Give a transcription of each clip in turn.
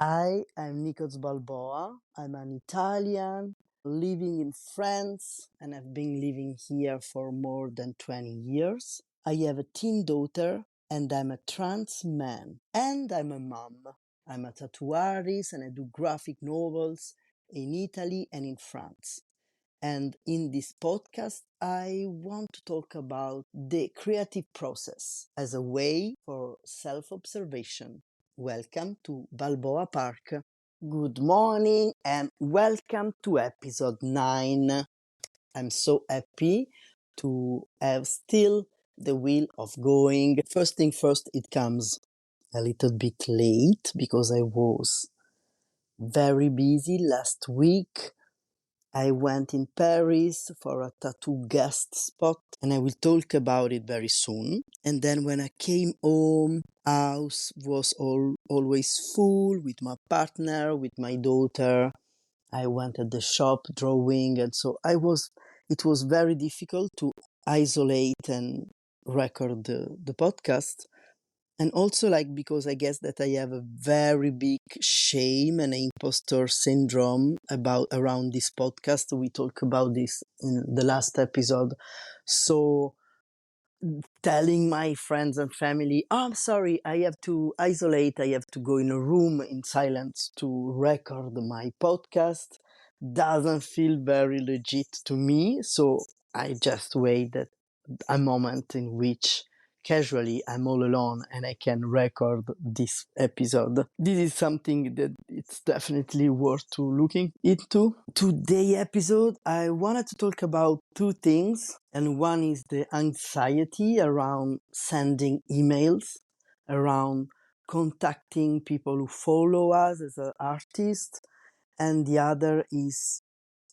I am Nikos Balboa. I'm an Italian living in France and I've been living here for more than 20 years. I have a teen daughter and I'm a trans man and I'm a mom. I'm a tattoo artist and I do graphic novels in Italy and in France. And in this podcast, I want to talk about the creative process as a way for self observation. Welcome to Balboa Park. Good morning and welcome to episode 9. I'm so happy to have still the will of going. First thing first, it comes a little bit late because I was very busy last week. I went in Paris for a tattoo guest spot and I will talk about it very soon. And then when I came home, house was always full with my partner, with my daughter. I went at the shop drawing and so it was very difficult to isolate and record the podcast. And also like because I guess that I have a very big shame and imposter syndrome about around this podcast. We talk about this in the last episode. So telling my friends and family, oh, I'm sorry, I have to isolate, I have to go in a room in silence to record my podcast doesn't feel very legit to me. So I just waited a moment in which casually I'm all alone and I can record this episode. This is something that it's definitely worth to looking into. Today episode, I wanted to talk about two things, and one is the anxiety around sending emails, around contacting people who follow us as an artist, and the other is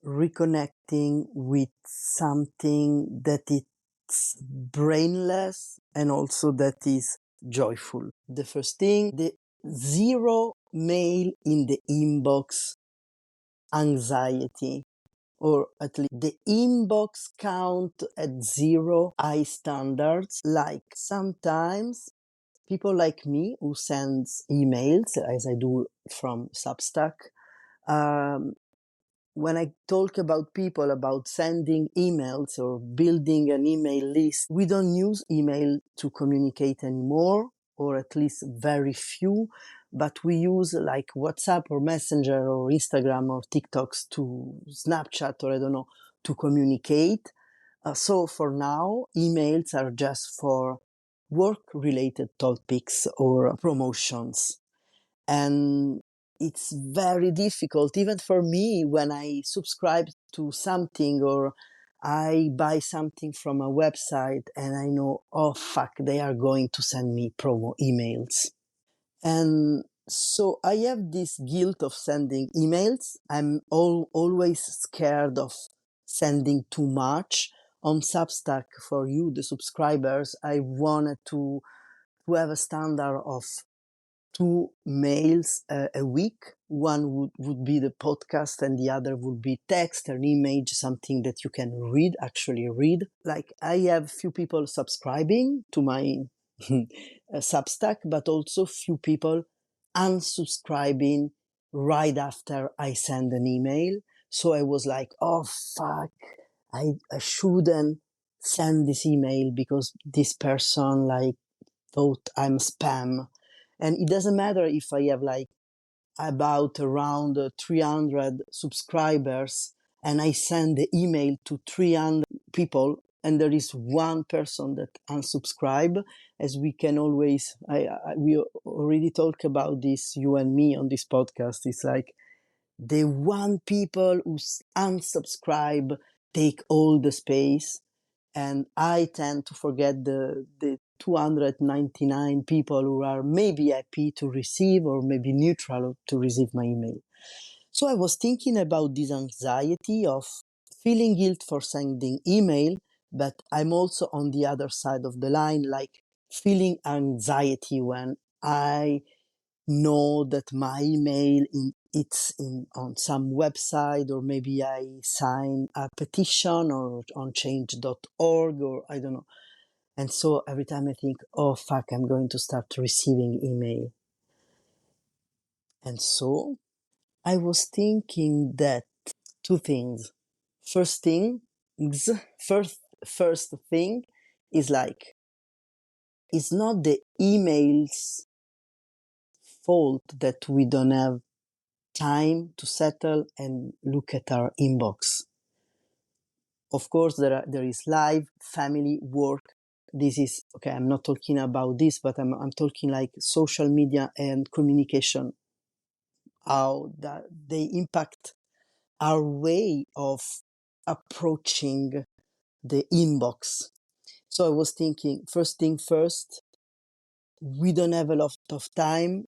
reconnecting with something that it's brainless and also that is joyful. The first thing, the zero mail in the inbox anxiety, or at least the inbox count at zero high standards. Like sometimes people like me who sends emails, as I do from Substack, um, when I talk about people about sending emails or building an email list, we don't use email to communicate anymore, or at least very few, but we use like WhatsApp or Messenger or Instagram or TikToks to Snapchat or I don't know, to communicate. So for now, emails are just for work related topics or promotions. And it's very difficult, even for me, when I subscribe to something or I buy something from a website and I know, oh fuck, they are going to send me promo emails. And so I have this guilt of sending emails. I'm always scared of sending too much. On Substack, for you, the subscribers, I wanted to have a standard of two mails a week. One would be the podcast and the other would be text, an image, something that you can actually read. Like I have few people subscribing to my Substack, but also few people unsubscribing right after I send an email. So I was like, oh fuck, I shouldn't send this email because this person like thought I'm spam. And it doesn't matter if I have like about around 300 subscribers and I send the email to 300 people and there is one person that unsubscribe, as we can always, we already talk about this, you and me on this podcast. It's like the one people who unsubscribe take all the space, and I tend to forget the 299 people who are maybe happy to receive or maybe neutral to receive my email. So I was thinking about this anxiety of feeling guilt for sending email, but I'm also on the other side of the line, like feeling anxiety when I know that my email it's in on some website, or maybe I sign a petition or on change.org or I don't know. And so every time I think, oh fuck, I'm going to start receiving email. And so I was thinking that two things. First thing, first first thing is like, it's not the emails fault that we don't have time to settle and look at our inbox. Of course, there is life, family, work. This is okay. I'm not talking about this, but I'm talking like social media and communication, how that they impact our way of approaching the inbox. So I was thinking, first thing first, we don't have a lot of time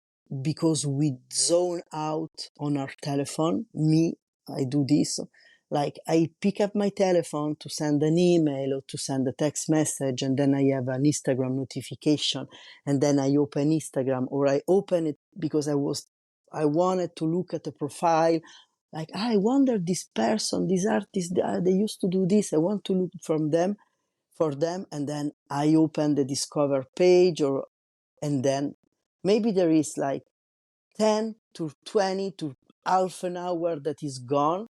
because we zone out on our telephone. Me, I do this. Like I pick up my telephone to send an email or to send a text message, and then I have an Instagram notification, and then I open Instagram, or I open it because I wanted to look at the profile. Like, I wonder this person, this artist, they used to do this. I want to look from them for them, and then I open the discover page, or and then maybe there is like 10 to 20 to half an hour that is gone,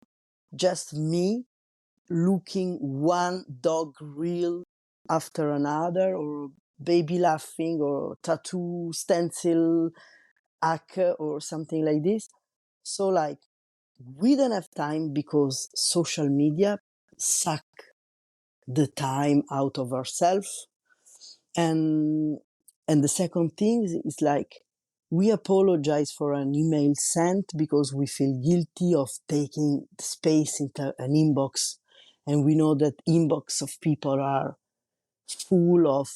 just me looking one dog reel after another, or baby laughing, or tattoo stencil hack, or something like this. So like, we don't have time because social media suck the time out of ourselves. And and the second thing is like, we apologize for an email sent because we feel guilty of taking space into an inbox, and we know that inbox of people are full of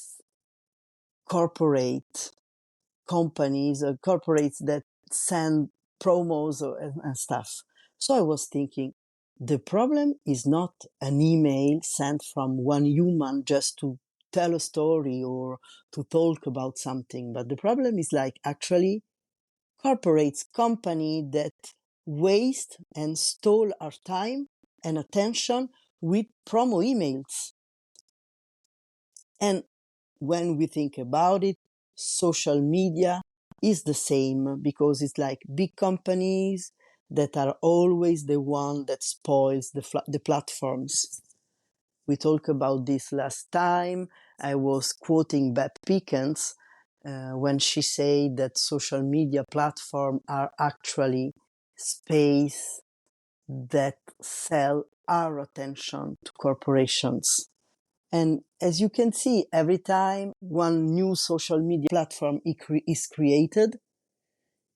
corporate companies or corporates that send promos and stuff. So I was thinking, the problem is not an email sent from one human just to tell a story or to talk about something, but the problem is like actually corporates, company that waste and stole our time and attention with promo emails. And when we think about it, social media is the same, because it's like big companies that are always the one that spoils the platforms. We talked about this last time. I was quoting Beth Pickens when she said that social media platforms are actually space that sell our attention to corporations. And as you can see, every time one new social media platform is created,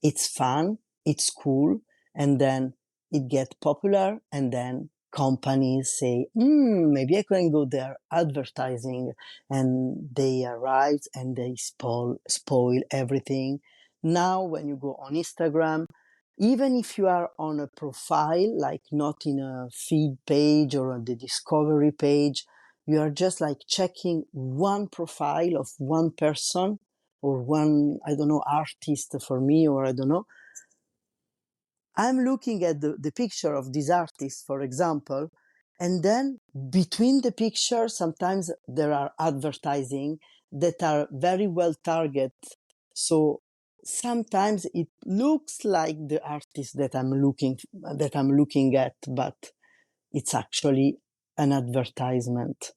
it's fun, it's cool, and then it gets popular, and then companies say, maybe I can go there advertising, and they arrive and they spoil everything. Now, when you go on Instagram, even if you are on a profile, like not in a feed page or on the discovery page, you are just like checking one profile of one person or one, I don't know, artist for me, or I don't know. I'm looking at the picture of this artist, for example, and then between the pictures, sometimes there are advertising that are very well targeted. So sometimes it looks like the artist that I'm looking at, but it's actually an advertisement.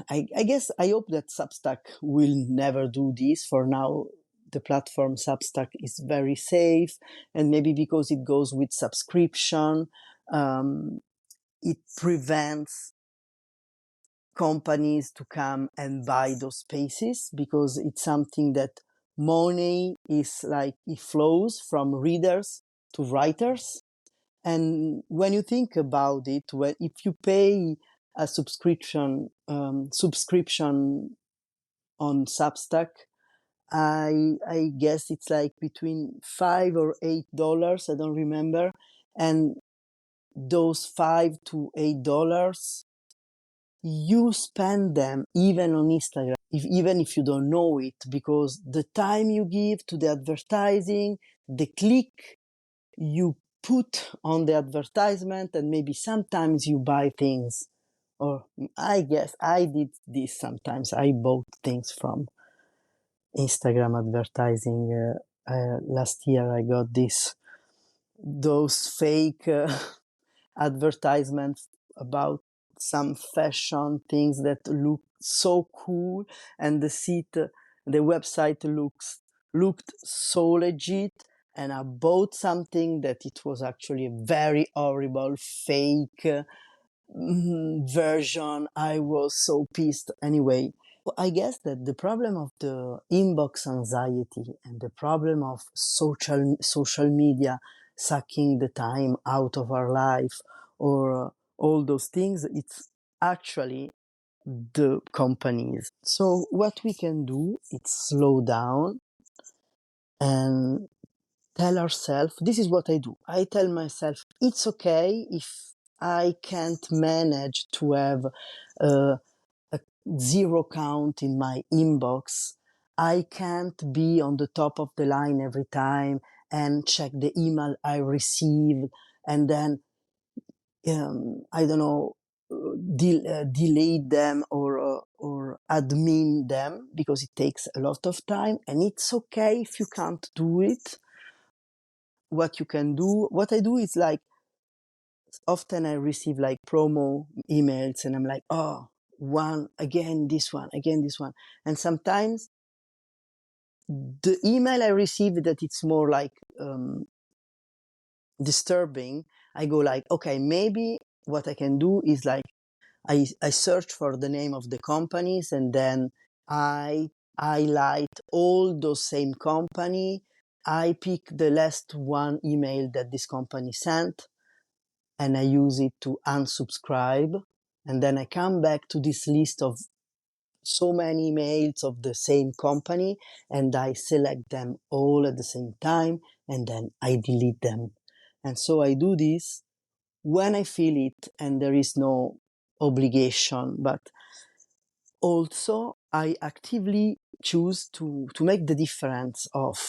I guess I hope that Substack will never do this. For now, the platform Substack is very safe, and maybe because it goes with subscription, it prevents companies to come and buy those spaces, because it's something that money is like, it flows from readers to writers. And when you think about it, if you pay a subscription on Substack, I guess it's like between $5 or $8. I don't remember, and those $5 to $8, you spend them even on Instagram, even if you don't know it, because the time you give to the advertising, the click you put on the advertisement, and maybe sometimes you buy things. Or I guess I did this sometimes. I bought things from Instagram advertising. last year I got those fake advertisements about some fashion things that look so cool, and the website looked so legit, and I bought something that it was actually a very horrible fake version. I was so pissed. Anyway, I guess that the problem of the inbox anxiety and the problem of social media sucking the time out of our life, or all those things, it's actually the companies. So what we can do is slow down and tell ourselves, this is what I do. I tell myself, it's okay if I can't manage to have a zero count in my inbox. I can't be on the top of the line every time and check the email I receive, and then I don't know, delete them or admin them, because it takes a lot of time, and it's okay if you can't do it. What you can do, what I do is like, often I receive like promo emails, and I'm like, oh, one again, this one again, this one. And sometimes the email I receive that it's more like disturbing, I go like, okay, maybe what I can do is like, I search for the name of the companies, and then I highlight all those same company. I pick the last one email that this company sent, and I use it to unsubscribe. And then I come back to this list of so many emails of the same company, and I select them all at the same time, and then I delete them. And so I do this when I feel it, and there is no obligation, but also I actively choose to make the difference of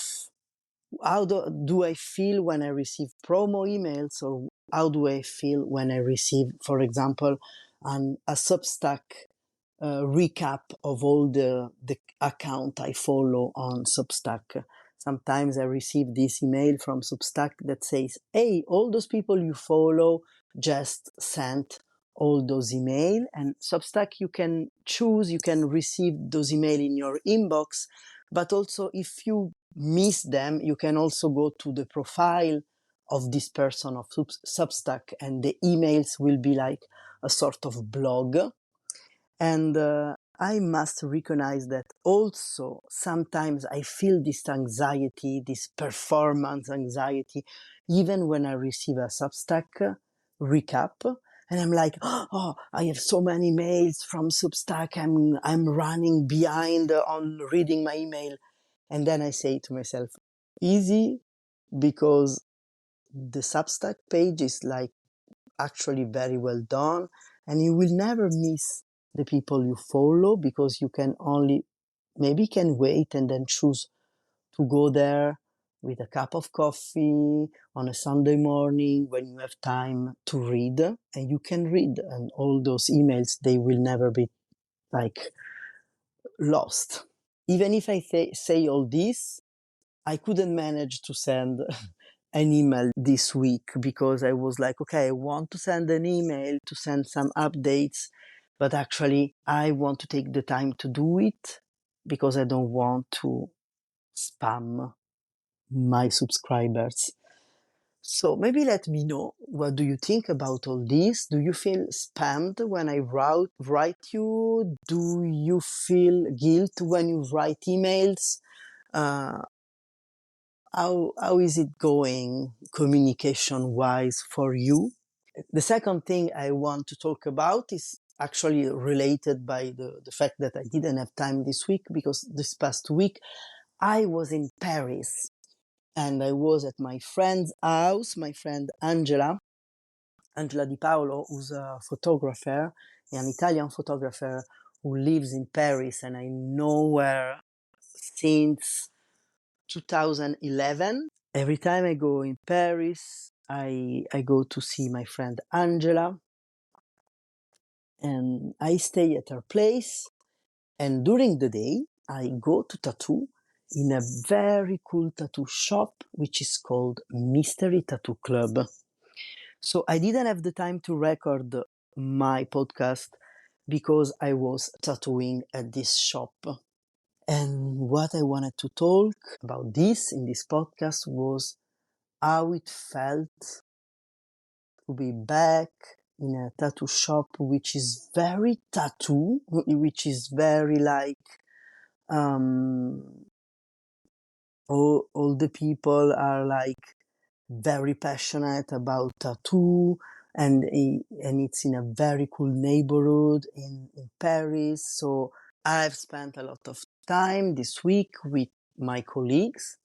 how do I feel when I receive promo emails, or how do I feel when I receive, for example, a Substack recap of all the account I follow on Substack. Sometimes I receive this email from Substack that says, hey, all those people you follow just sent all those email. And Substack, you can choose, you can receive those email in your inbox, but also if you miss them, you can also go to the profile of this person of Substack, and the emails will be like a sort of blog. And I must recognize that also sometimes I feel this anxiety, this performance anxiety, even when I receive a Substack recap. And I'm like, oh, I have so many mails from Substack. I'm running behind on reading my email. And then I say to myself, easy, because the Substack page is like actually very well done, and you will never miss the people you follow, because you can only maybe can wait and then choose to go there with a cup of coffee on a Sunday morning when you have time to read, and you can read, and all those emails, they will never be like lost. Even if I say all this, I couldn't manage to send an email this week, because I was like, okay, I want to send an email to send some updates, but actually I want to take the time to do it, because I don't want to spam my subscribers. So maybe let me know, what do you think about all this? Do you feel spammed when I write you? Do you feel guilt when you write emails? Uh, how is it going communication wise for you? The second thing I want to talk about is actually related by the fact that I didn't have time this week, because this past week I was in Paris, and I was at my friend's house, my friend Angela Di Paolo, who's a photographer, an Italian photographer who lives in Paris, and I know her since 2011. Every time I go in Paris, I go to see my friend Angela, and I stay at her place. And during the day, I go to tattoo in a very cool tattoo shop, which is called Mystery Tattoo Club. So I didn't have the time to record my podcast because I was tattooing at this shop. And what I wanted to talk about this in this podcast was how it felt to be back in a tattoo shop, which is very tattoo, which is very like, all the people are like very passionate about tattoo, and it's in a very cool neighborhood in Paris. So I've spent a lot of time this week with my colleagues,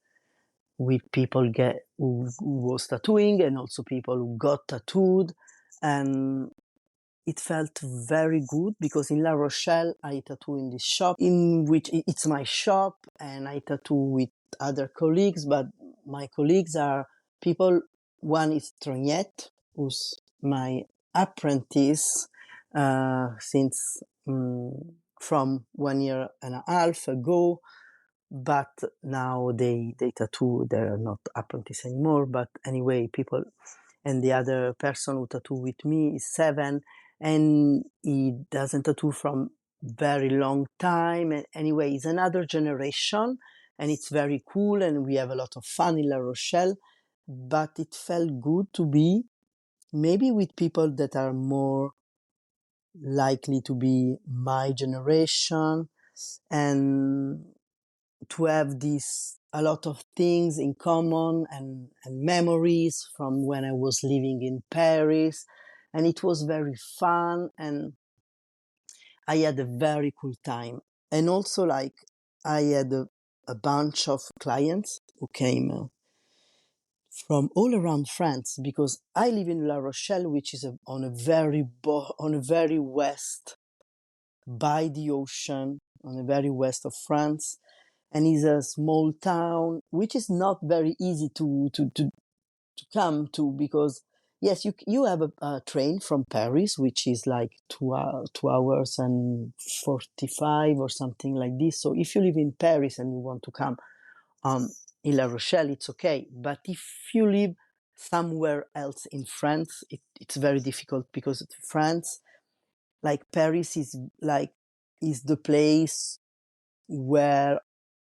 with people who was tattooing, and also people who got tattooed, and it felt very good because in La Rochelle I tattoo in this shop, in which it's my shop, and I tattoo with other colleagues, but my colleagues are people. One is Trognette, who's my apprentice since from 1 year and a half ago, but now they tattoo. They're not apprentice anymore, but anyway, people. And the other person who tattoo with me is 7, and he doesn't tattoo from very long time. And anyway, it's another generation, and it's very cool, and we have a lot of fun in La Rochelle. But it felt good to be maybe with people that are more likely to be my generation, and to have this a lot of things in common, and memories from when I was living in Paris, and it was very fun, and I had a very cool time. And also, like, I had a bunch of clients who came from all around France, because I live in La Rochelle, which is on a very west, by the ocean, on the very west of France, and is a small town which is not very easy to come to, because yes, you have a train from Paris, which is like 2 hours and 45 or something like this. So if you live in Paris and you want to come in La Rochelle, it's okay. But if you live somewhere else in France, it's very difficult, because France, like Paris, is the place where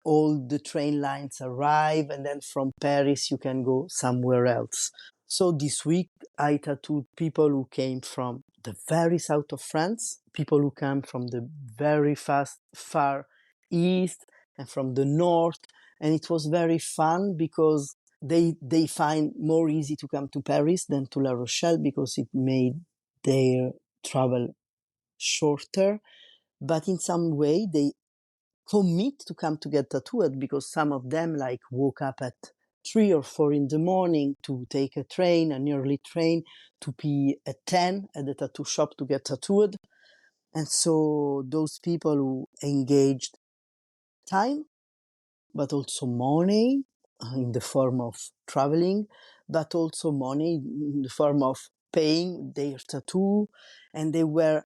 all the train lines arrive, and then from Paris you can go somewhere else. So this week I tattooed people who came from the very south of France, people who come from the very far east, and from the north, and it was very fun because they find more easy to come to Paris than to La Rochelle, because it made their travel shorter. But in some way they commit to come to get tattooed, because some of them like woke up at 3 or 4 in the morning to take a train, an early train, to be at 10 at the tattoo shop to get tattooed. And so those people who engaged time, but also money in the form of traveling, but also money in the form of paying their tattoo, and they were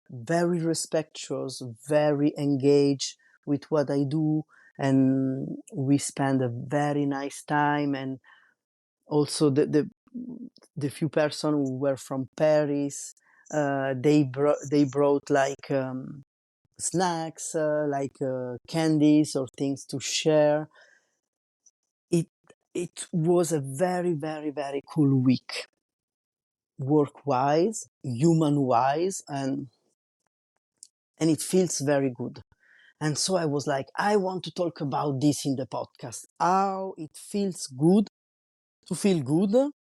very respectful, very engaged with what I do, and we spent a very nice time. And also the few persons who were from Paris, they brought like snacks, like candies or things to share. It it was a very, very, very cool week, work wise, human wise, and it feels very good. And so I was like, I want to talk about this in the podcast. How it feels good to feel good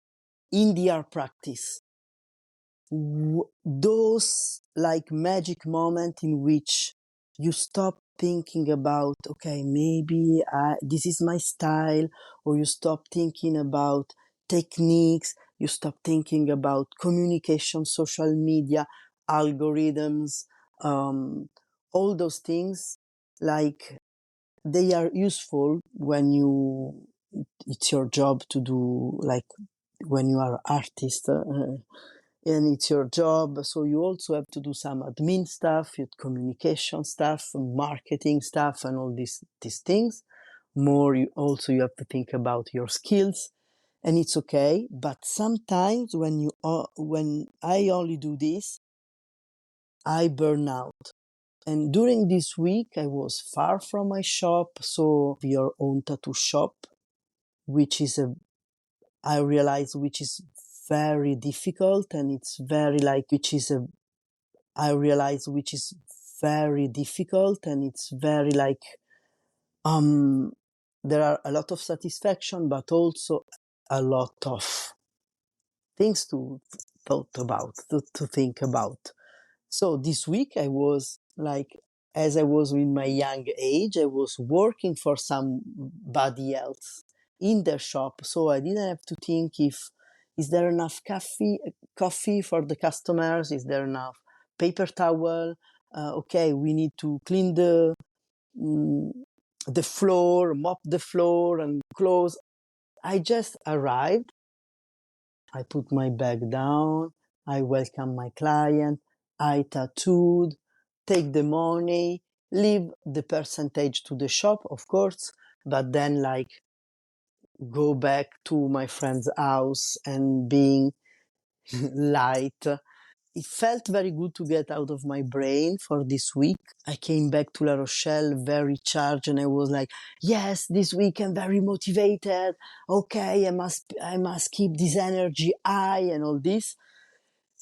in the art practice. Those like magic moment in which you stop thinking about, okay, maybe this is my style, or you stop thinking about techniques, you stop thinking about communication, social media, algorithms, all those things. Like, they are useful when it's your job to do, like when you are an artist, and it's your job. So you also have to do some admin stuff, communication stuff, marketing stuff, and all these things. more you have to think about your skills, and it's okay. But sometimes when I only do this, I burn out. And during this week, I was far from my shop, so your own tattoo shop, which is I realize which is very difficult, and it's very like which is a I realize which is very difficult, and it's very like um there are a lot of satisfaction, but also a lot of things to think about. So this week I was like, as I was in my young age, I was working for somebody else in their shop. So I didn't have to think if is there enough coffee for the customers? Is there enough paper towel? Okay, we need to clean mm, the floor, mop the floor, and close. I just arrived. I put my bag down, I welcome my client, I tattooed, take the money, leave the percentage to the shop, of course, but then like go back to my friend's house and being light. It felt very good to get out of my brain for this week. I came back to La Rochelle very charged, and I was like, yes, this week I'm very motivated. Okay, I must keep this energy high and all this.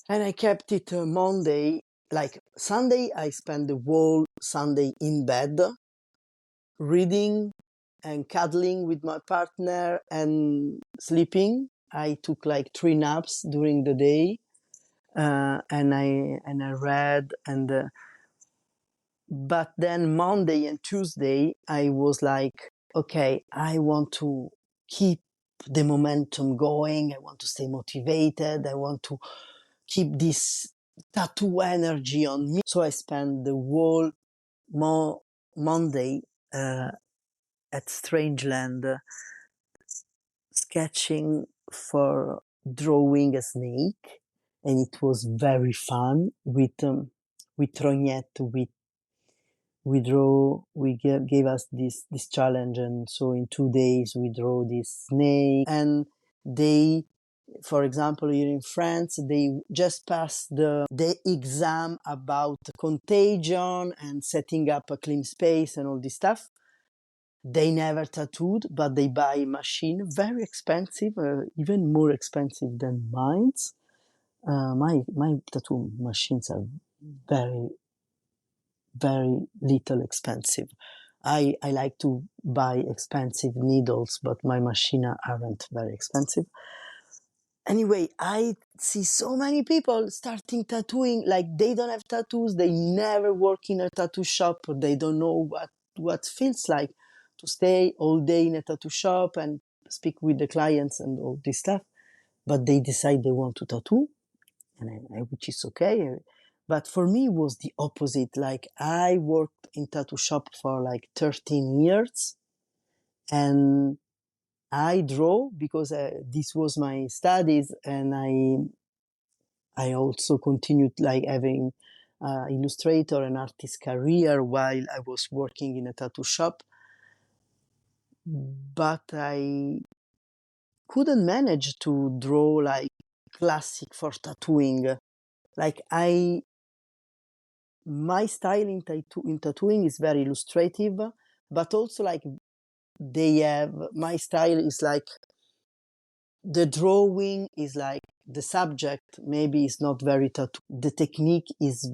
And I kept it Monday. Like Sunday, I spent the whole Sunday in bed, reading and cuddling with my partner and sleeping. I took like 3 naps during the day, and I read, and but then Monday and Tuesday I was like, okay, I want to keep the momentum going. I want to stay motivated. I want to keep this tattoo energy on me. So I spent the whole Monday at Strangeland sketching for drawing a snake, and it was very fun with Rognette. Gave us this challenge, and so in 2 days we draw this snake, and they, for example, here in France, they just passed the exam about contagion and setting up a clean space and all this stuff. They never tattooed, but they buy a machine, very expensive, even more expensive than mine's. My tattoo machines are very, very little expensive. I like to buy expensive needles, but my machine aren't very expensive. Anyway, I see so many people starting tattooing, like they don't have tattoos, they never work in a tattoo shop, they don't know what feels like to stay all day in a tattoo shop and speak with the clients and all this stuff, but they decide they want to tattoo, which is okay. But for me, it was the opposite. Like I worked in tattoo shop for like 13 years, and I draw because this was my studies, and I also continued like having illustrator and artist career while I was working in a tattoo shop. But I couldn't manage to draw like classic for tattooing. Like my style in tattooing is very illustrative, but also like my style is like the drawing is like the subject maybe is not very tattoo. The technique is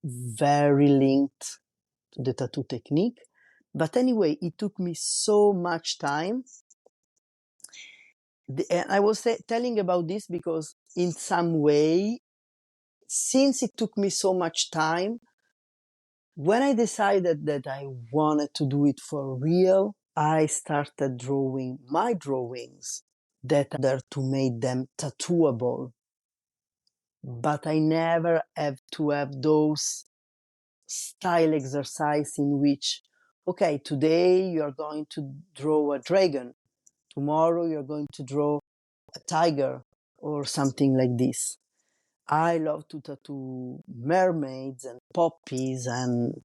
very linked to the tattoo technique. But anyway, it took me so much time. And I was telling about this because in some way, since it took me so much time, when I decided that I wanted to do it for real, I started drawing my drawings that are there to make them tattooable. But I never have to have those style exercise in which, okay, today you're going to draw a dragon, tomorrow you're going to draw a tiger or something like this. I love to tattoo mermaids and poppies, and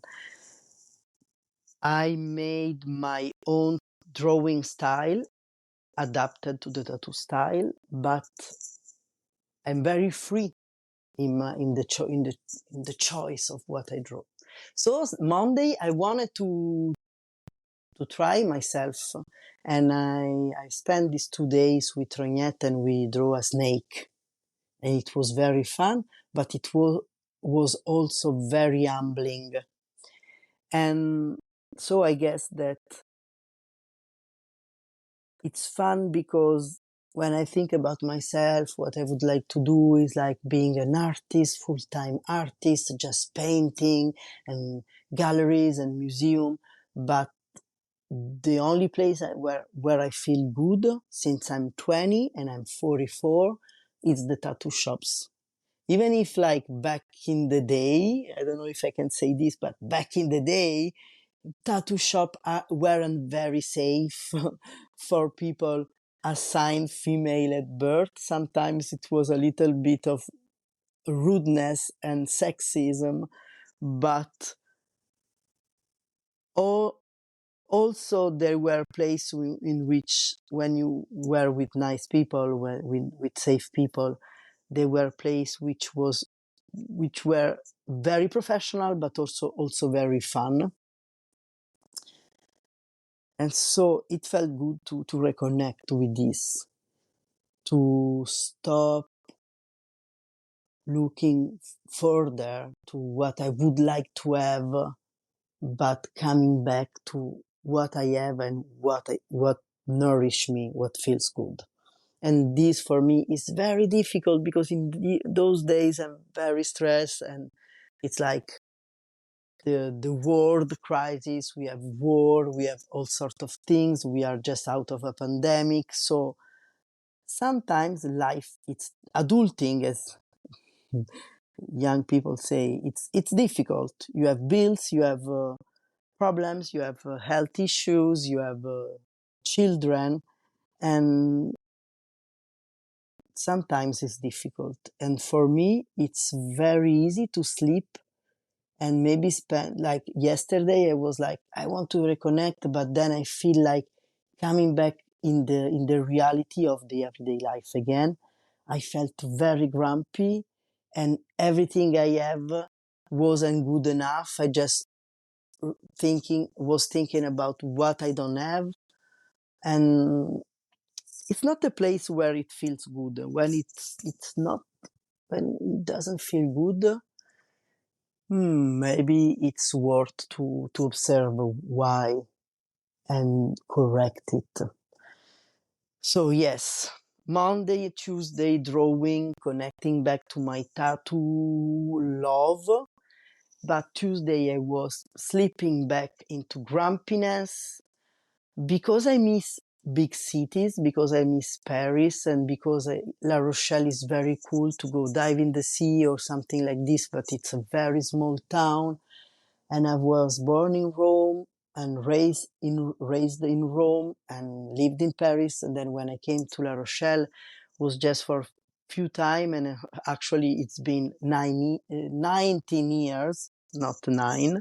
I made my own drawing style adapted to the tattoo style, but I'm very free in the choice of what I draw. So Monday I wanted to try myself, and I spent these 2 days with Rognette and we drew a snake, and it was very fun, but it was also very humbling. And so I guess that it's fun because when I think about myself, what I would like to do is like being an artist, full-time artist, just painting and galleries and museum. But the only place where I feel good since I'm 20 and I'm 44 is the tattoo shops. Even if like back in the day, I don't know if I can say this, but back in the day, tattoo shop weren't very safe for people assigned female at birth. Sometimes it was a little bit of rudeness and sexism, but all, also there were places in which when you were with nice people, with safe people, there were places which were very professional but also very fun. And so it felt good to reconnect with this, to stop looking further to what I would like to have, but coming back to what I have and what nourish me, what feels good. And this for me is very difficult because in those days I'm very stressed, and it's like the world crisis, we have war, we have all sorts of things, we are just out of a pandemic. So sometimes life, it's adulting, as young people say, it's difficult. You have bills, you have problems, you have health issues, you have children, and sometimes it's difficult. And for me, it's very easy to sleep and maybe spend, like yesterday I was like, I want to reconnect, but then I feel like coming back in the reality of the everyday life again. I felt very grumpy, and everything I have wasn't good enough. I just was thinking about what I don't have, and it's not a place where it feels good. When it's not, when it doesn't feel good, maybe it's worth to observe why and correct it. So yes, Monday, Tuesday drawing, connecting back to my tattoo love. But Tuesday I was slipping back into grumpiness because I miss big cities, because I miss Paris, and because La Rochelle is very cool to go dive in the sea or something like this, but it's a very small town. And I was born in Rome and raised in Rome and lived in Paris. And then when I came to La Rochelle, was just for a few time, and actually it's been 19 years, not 9.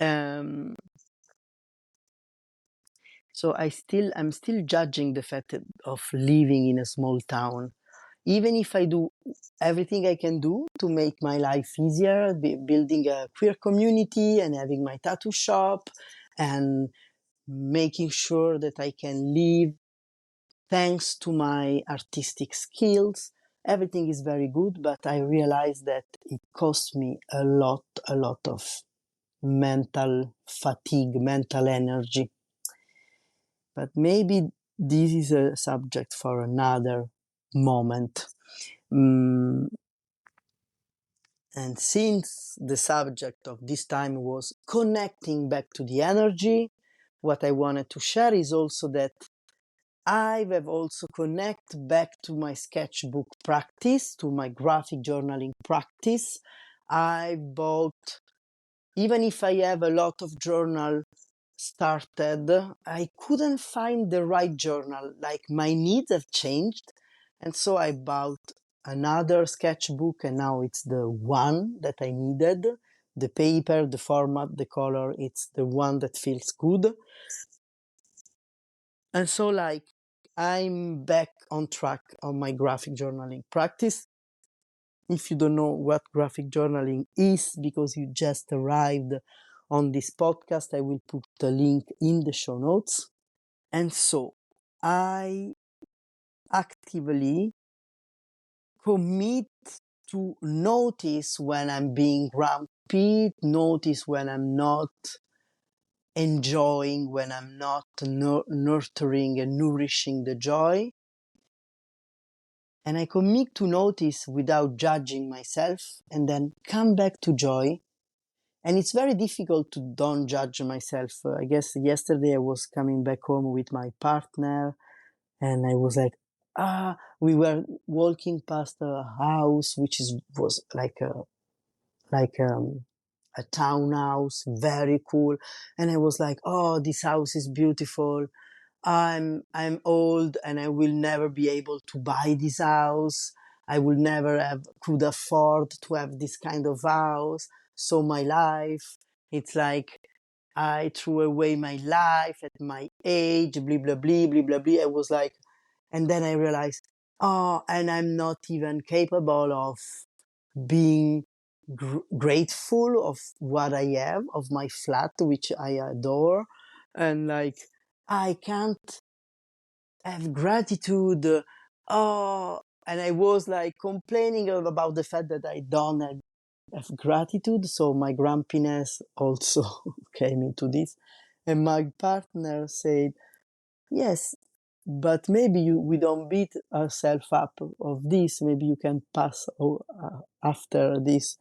Um, so I'm still judging the fact of living in a small town, even if I do everything I can do to make my life easier, building a queer community and having my tattoo shop and making sure that I can live thanks to my artistic skills. Everything is very good, but I realize that it costs me a lot of mental fatigue, mental energy. But maybe this is a subject for another moment. Mm, And since the subject of this time was connecting back to the energy, what I wanted to share is also that I have also connected back to my sketchbook practice, to my graphic journaling practice. I bought, even if I have a lot of journal started, I couldn't find the right journal. Like my needs have changed. And so I bought another sketchbook, and now it's the one that I needed. The paper, the format, the color, it's the one that feels good. And so, like, I'm back on track on my graphic journaling practice. If you don't know what graphic journaling is because you just arrived on this podcast, I will put the link in the show notes. And so I actively commit to notice when I'm being grumpy, notice when I'm not enjoying, when I'm not nurturing and nourishing the joy. And I commit to notice without judging myself and then come back to joy. And it's very difficult to don't judge myself. I guess yesterday I was coming back home with my partner and I was like, we were walking past a house, which was like a townhouse, very cool. And I was like, oh, this house is beautiful. I'm old and I will never be able to buy this house. I will never could afford to have this kind of house. So my life, it's like I threw away my life at my age, blah blah blah blah blah blah. I was like, and then I realized, oh, and I'm not even capable of being grateful of what I have, of my flat, which I adore, and like I can't have gratitude. Oh, and I was like complaining about the fact that I don't have gratitude. So my grumpiness also came into this. And my partner said, yes, but maybe we don't beat ourselves up of this. Maybe you can pass after this.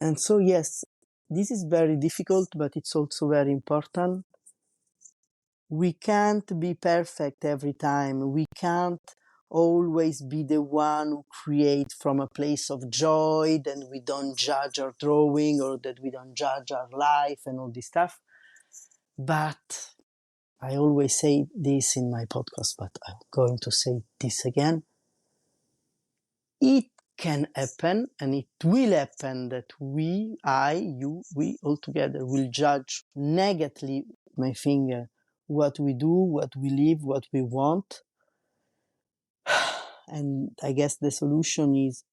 And so, yes, this is very difficult, but it's also very important. We can't be perfect every time. We can't always be the one who creates from a place of joy, then we don't judge our drawing or that we don't judge our life and all this stuff. But I always say this in my podcast, but I'm going to say this again. It can happen and it will happen that we all together will judge negatively, my finger, what we do, what we live, what we want. And I guess the solution is,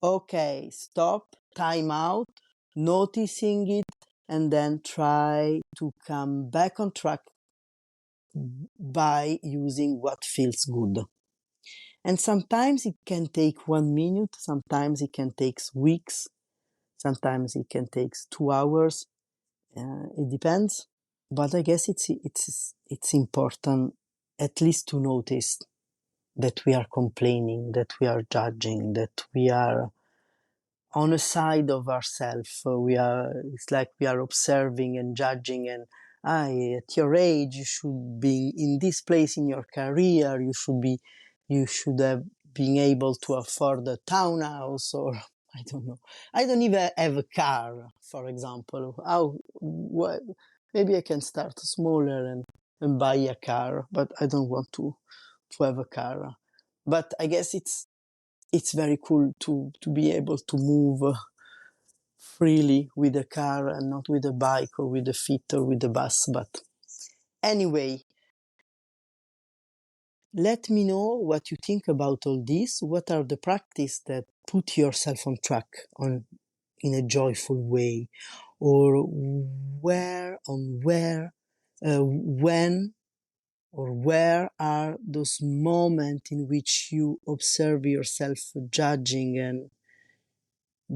okay, stop, time out, noticing it, and then try to come back on track by using what feels good. And sometimes it can take 1 minute, sometimes it can take weeks, sometimes it can take 2 hours. It depends. But I guess it's important at least to notice that we are complaining, that we are judging, that we are on a side of ourselves. It's like we are observing and judging and at your age you should be in this place in your career, you should have been able to afford a townhouse, or I don't know, I don't even have a car, for example. Maybe I can start smaller and buy a car, but I don't want to have a car. But I guess it's very cool to be able to move freely with a car and not with a bike or with a feet or with a bus. But anyway, let me know what you think about all this. What are the practices that put yourself on track in a joyful way, or when or where are those moments in which you observe yourself judging and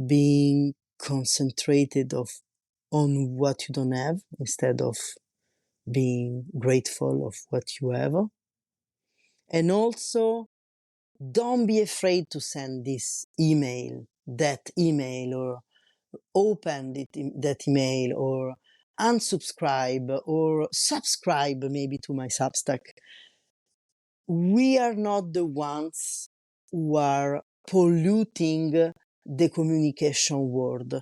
being concentrated on what you don't have instead of being grateful of what you have. And also, don't be afraid to send that email, or open that email, or unsubscribe or subscribe maybe to my Substack. We are not the ones who are polluting the communication world.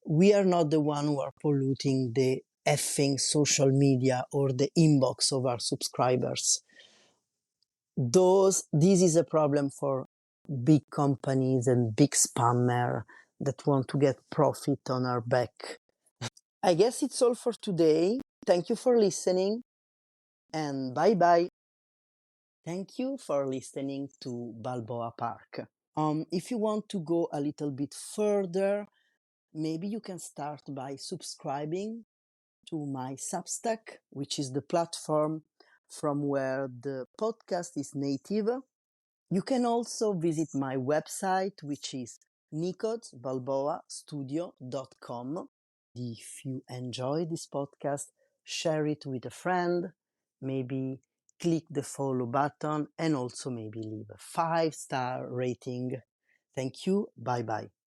We are not the one who are polluting the effing social media or the inbox of our subscribers. This is a problem for big companies and big spammer that want to get profit on our back. I guess it's all for today. Thank you for listening. and bye bye. Thank you for listening to Balboa Park. If you want to go a little bit further, maybe you can start by subscribing to my Substack, which is the platform from where the podcast is native. You can also visit my website, which is nicodsbalboastudio.com. If you enjoy this podcast, share it with a friend, maybe click the follow button, and also maybe leave a 5-star rating. Thank you. Bye bye.